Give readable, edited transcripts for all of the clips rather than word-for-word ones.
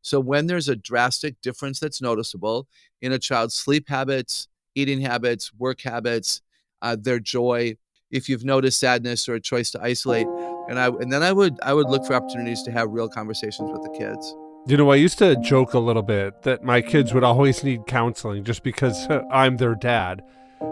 So when there's a drastic difference that's noticeable in a child's sleep habits, eating habits, work habits, their joy, if you've noticed sadness or a choice to isolate, and then I would look for opportunities to have real conversations with the kids. I used to joke a little bit that my kids would always need counseling just because I'm their dad.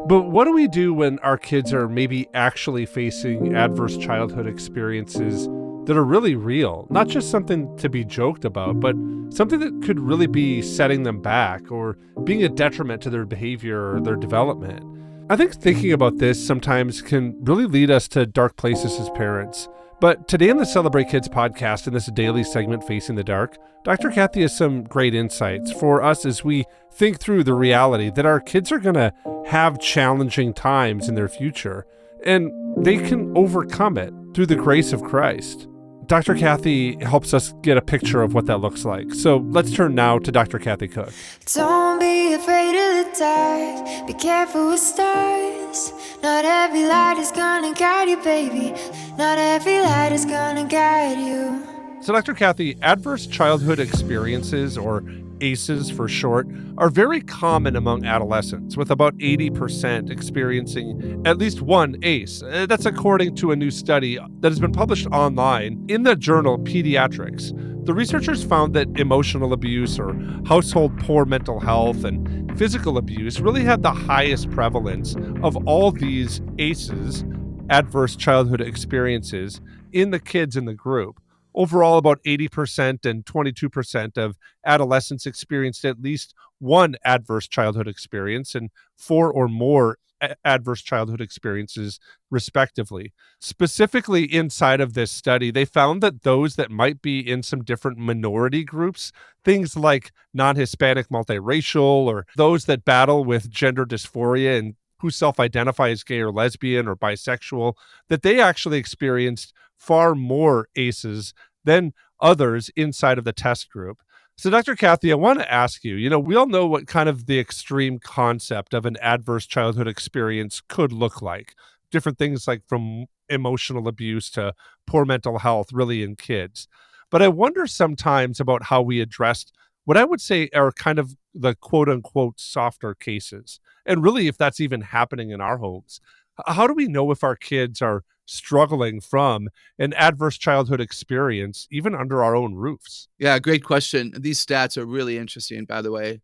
But what do we do when our kids are maybe actually facing adverse childhood experiences that are really real? Not just something to be joked about, but something that could really be setting them back or being a detriment to their behavior or their development. I think thinking about this sometimes can really lead us to dark places as parents. But today on the Celebrate Kids podcast, in this daily segment, Facing the Dark, Dr. Kathy has some great insights for us as we think through the reality that our kids are going to have challenging times in their future, and they can overcome it through the grace of Christ. Dr. Kathy helps us get a picture of what that looks like. So let's turn now to Dr. Kathy Cook. Don't be afraid of the dark. Be careful with stars. Not every light is gonna guide you, baby. Not every light is gonna guide you. So Dr. Kathy, adverse childhood experiences, or ACEs for short, are very common among adolescents, with about 80% experiencing at least one ACE. That's according to a new study that has been published online in the journal Pediatrics. The researchers found that emotional abuse or household poor mental health and physical abuse really had the highest prevalence of all these ACEs, adverse childhood experiences, in the kids in the group. Overall, about 80% and 22% of adolescents experienced at least one adverse childhood experience and 4 or more adverse childhood experiences, respectively. Specifically inside of this study, they found that those that might be in some different minority groups, things like non-Hispanic multiracial, or those that battle with gender dysphoria and who self-identify as gay or lesbian or bisexual, that they actually experienced far more ACEs than others inside of the test group. So Dr. Kathy, I want to ask you, we all know what kind of the extreme concept of an adverse childhood experience could look like. Different things like from emotional abuse to poor mental health, really, in kids. But I wonder sometimes about how we addressed what I would say are kind of the quote unquote softer cases. And really, if that's even happening in our homes. How do we know if our kids are struggling from an adverse childhood experience, even under our own roofs? Yeah, great question. These stats are really interesting, by the way.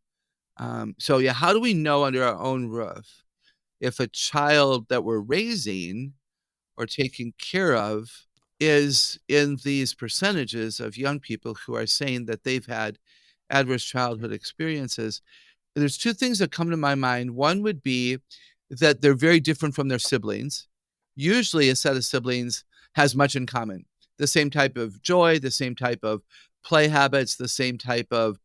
How do we know under our own roof if a child that we're raising or taking care of is in these percentages of young people who are saying that they've had adverse childhood experiences? There's two things that come to my mind. One would be that they're very different from their siblings. Usually a set of siblings has much in common. The same type of joy, the same type of play habits, the same type of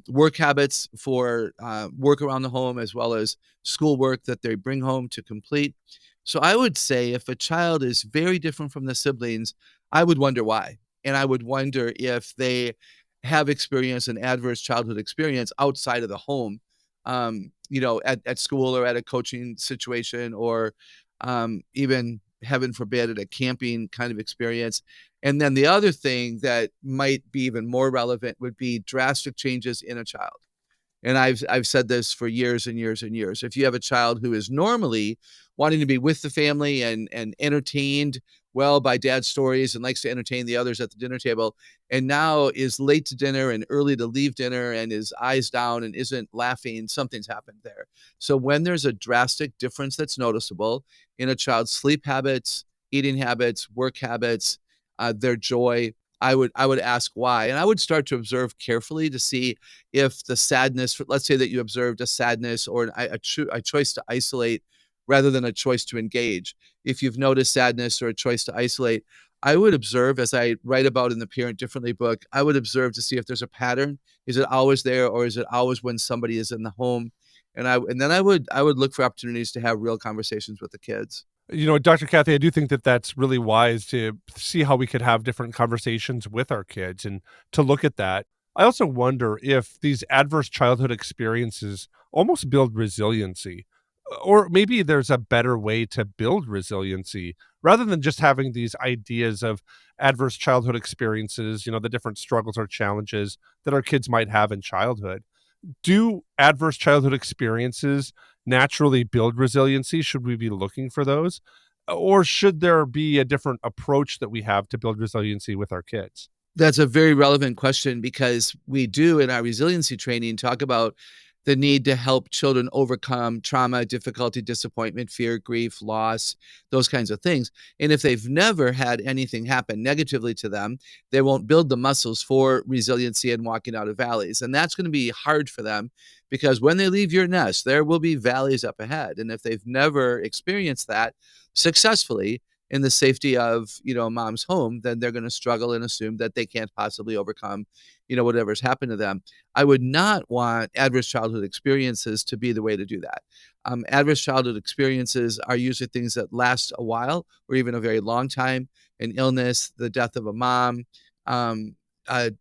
work habits for work around the home, as well as schoolwork that they bring home to complete. So I would say if a child is very different from the siblings, I would wonder why. And I would wonder if they have experienced an adverse childhood experience outside of the home, at school or at a coaching situation, or even, heaven forbid, at a camping kind of experience. And then the other thing that might be even more relevant would be drastic changes in a child. And I've said this for years and years and years. If you have a child who is normally wanting to be with the family and entertained well by dad's stories and likes to entertain the others at the dinner table, and now is late to dinner and early to leave dinner and is eyes down and isn't laughing, something's happened there. So when there's a drastic difference that's noticeable in a child's sleep habits, eating habits, work habits, their joy, I would ask why. And I would start to observe carefully to see if the sadness, let's say that you observed a sadness or a choice to isolate rather than a choice to engage. If you've noticed sadness or a choice to isolate, I would observe, as I write about in the Parent Differently book, I would observe to see if there's a pattern. Is it always there, or is it always when somebody is in the home? And then I would look for opportunities to have real conversations with the kids. Dr. Kathy, I do think that that's really wise to see how we could have different conversations with our kids and to look at that. I also wonder if these adverse childhood experiences almost build resiliency, or maybe there's a better way to build resiliency rather than just having these ideas of adverse childhood experiences, the different struggles or challenges that our kids might have in childhood. Do adverse childhood experiences naturally build resiliency? Should we be looking for those? Or should there be a different approach that we have to build resiliency with our kids? That's a very relevant question because we do in our resiliency training talk about the need to help children overcome trauma, difficulty, disappointment, fear, grief, loss, those kinds of things. And if they've never had anything happen negatively to them, they won't build the muscles for resiliency and walking out of valleys. And that's going to be hard for them because when they leave your nest, there will be valleys up ahead. And if they've never experienced that successfully, in the safety of mom's home, then they're going to struggle and assume that they can't possibly overcome whatever's happened to them. I would not want adverse childhood experiences to be the way to do that. Adverse childhood experiences are usually things that last a while or even a very long time. An illness, the death of a mom, um, a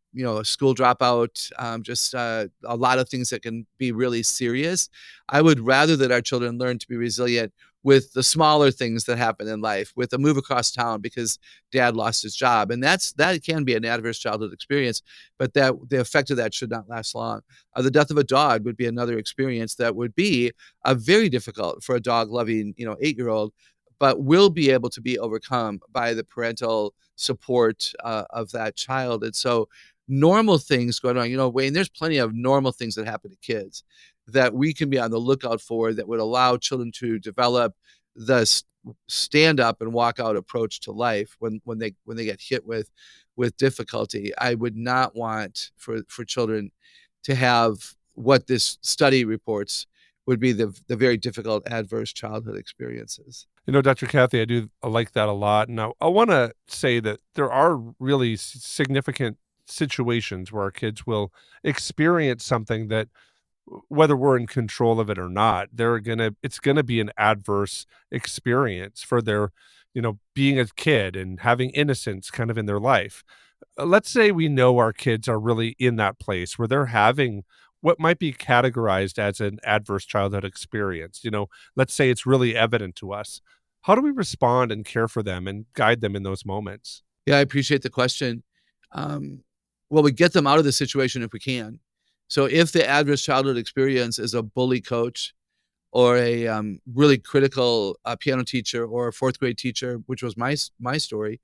school dropout, just a lot of things that can be really serious. I would rather that our children learn to be resilient with the smaller things that happen in life, with a move across town because dad lost his job. And that can be an adverse childhood experience, but that the effect of that should not last long. The death of a dog would be another experience that would be very difficult for a dog loving, 8-year-old, but will be able to be overcome by the parental support of that child. And so normal things going on, Wayne, there's plenty of normal things that happen to kids that we can be on the lookout for that would allow children to develop the stand up and walk out approach to life when they get hit with difficulty. I would not want for children to have what this study reports would be the very difficult adverse childhood experiences. Dr. Kathy, I like that a lot. And I want to say that there are really significant situations where our kids will experience something that, whether we're in control of it or not, it's gonna be an adverse experience for their, being a kid and having innocence kind of in their life. Let's say we know our kids are really in that place where they're having what might be categorized as an adverse childhood experience. Let's say it's really evident to us. How do we respond and care for them and guide them in those moments? Yeah, I appreciate the question. Um, well, we get them out of the situation if we can. So if the adverse childhood experience is a bully coach or a really critical piano teacher or a fourth grade teacher, which was my story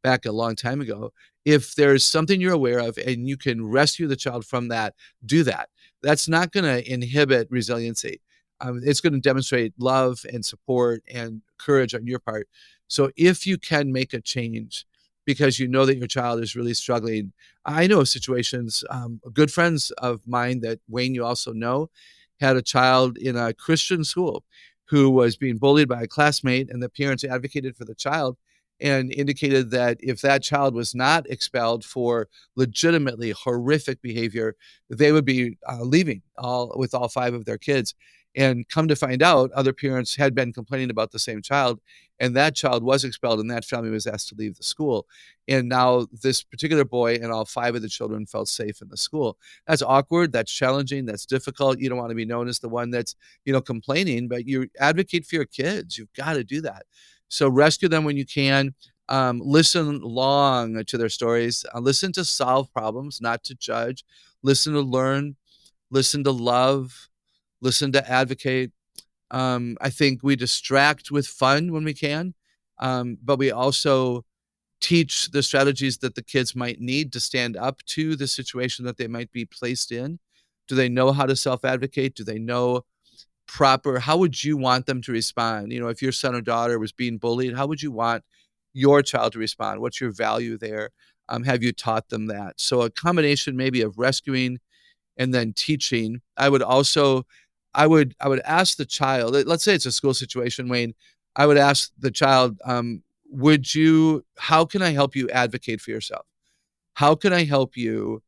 back a long time ago, if there's something you're aware of and you can rescue the child from that, do that. That's not going to inhibit resiliency. It's going to demonstrate love and support and courage on your part. So if you can make a change because you know that your child is really struggling, I know of situations, good friends of mine that Wayne, you also know, had a child in a Christian school who was being bullied by a classmate, and the parents advocated for the child and indicated that if that child was not expelled for legitimately horrific behavior, they would be leaving with all 5 of their kids. And come to find out, other parents had been complaining about the same child, and that child was expelled, and that family was asked to leave the school. And now this particular boy and all 5 of the children felt safe in the school. That's awkward. That's challenging. That's difficult. You don't want to be known as the one that's, complaining, but you advocate for your kids. You've got to do that. So rescue them when you can. Listen long to their stories. Listen to solve problems, not to judge. Listen to learn. Listen to love. Listen to advocate. I think we distract with fun when we can, but we also teach the strategies that the kids might need to stand up to the situation that they might be placed in. Do they know how to self-advocate? Do they know how would you want them to respond? If your son or daughter was being bullied, how would you want your child to respond? What's your value there? Have you taught them that? So a combination maybe of rescuing and then teaching. I would ask the child, let's say it's a school situation, Wayne, I would ask the child, how can I help you advocate for yourself? How can I help you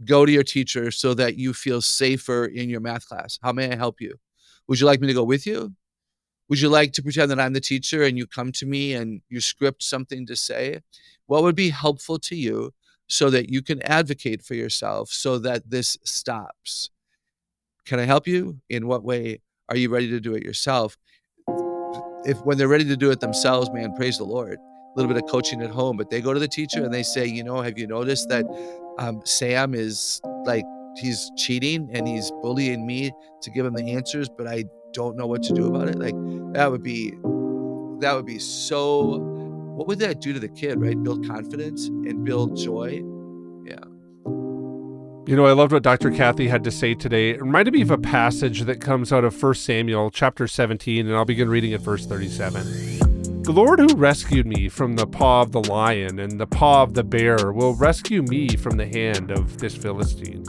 go to your teacher so that you feel safer in your math class? How may I help you? Would you like me to go with you? Would you like to pretend that I'm the teacher and you come to me and you script something to say? What would be helpful to you so that you can advocate for yourself so that this stops? Can I help you? In what way are you ready to do it yourself? if when they're ready to do it themselves, man, praise the Lord. A little bit of coaching at home, but they go to the teacher and they say, have you noticed that Sam is like, he's cheating and he's bullying me to give him the answers, but I don't know what to do about it. Like that would be so, what would that do to the kid, right? Build confidence and build joy. Yeah. I loved what Dr. Kathy had to say today. It reminded me of a passage that comes out of 1 Samuel chapter 17, and I'll begin reading at verse 37. The Lord who rescued me from the paw of the lion and the paw of the bear will rescue me from the hand of this Philistine.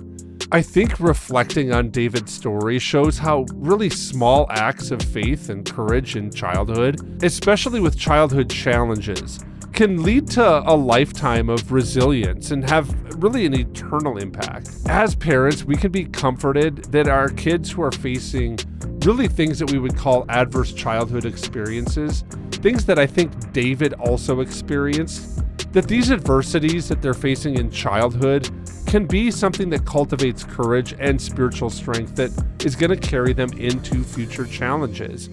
I think reflecting on David's story shows how really small acts of faith and courage in childhood, especially with childhood challenges, can lead to a lifetime of resilience and have really an eternal impact. As parents, we can be comforted that our kids who are facing really things that we would call adverse childhood experiences, things that I think David also experienced, that these adversities that they're facing in childhood can be something that cultivates courage and spiritual strength that is going to carry them into future challenges.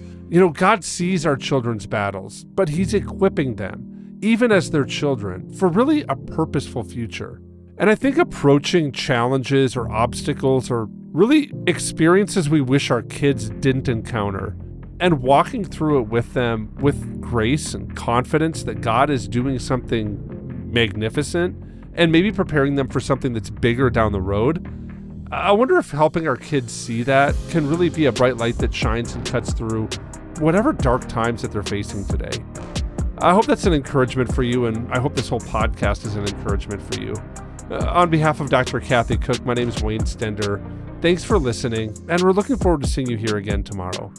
God sees our children's battles, but He's equipping them, even as their children, for really a purposeful future. And I think approaching challenges or obstacles or really experiences we wish our kids didn't encounter and walking through it with them with grace and confidence that God is doing something magnificent and maybe preparing them for something that's bigger down the road. I wonder if helping our kids see that can really be a bright light that shines and cuts through whatever dark times that they're facing today. I hope that's an encouragement for you, and I hope this whole podcast is an encouragement for you. On behalf of Dr. Kathy Cook, my name is Wayne Stender. Thanks for listening, and we're looking forward to seeing you here again tomorrow.